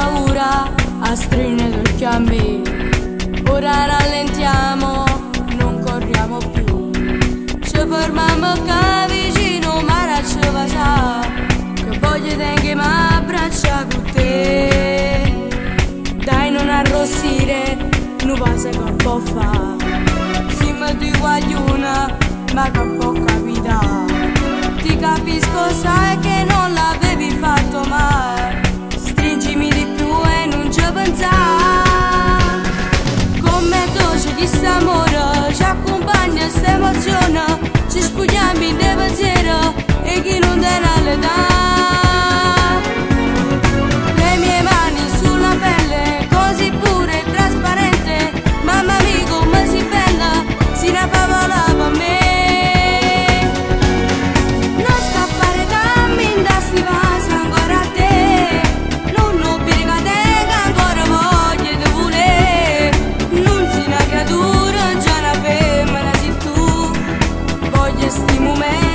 paura a stringere perché a me. Ora rallentiamo, non corriamo più, ci fermiamo qua vicino, ma non ci va sa, che voglio tenere mi abbraccia con te. Dai non arrossire, non passa che può fare, siamo due guaglione, ma che può capitare. Ti capisco, sai che non l'avevi fatto mai, stringimi di più e non ci pensare. Come dolce chissà amore, ci accompagna sta emozione, ci spugliamo in dei pensieri e chi non te ne dà. Le mie mani sulla pelle, così pure e trasparente, mamma mia come si bella, si ne favola per me. Non scappare da me, da sti vasi ancora a te, non nobile che te che ancora voglio di volere. Non sei una creatura, già una femmina sei tu, voglio sti momenti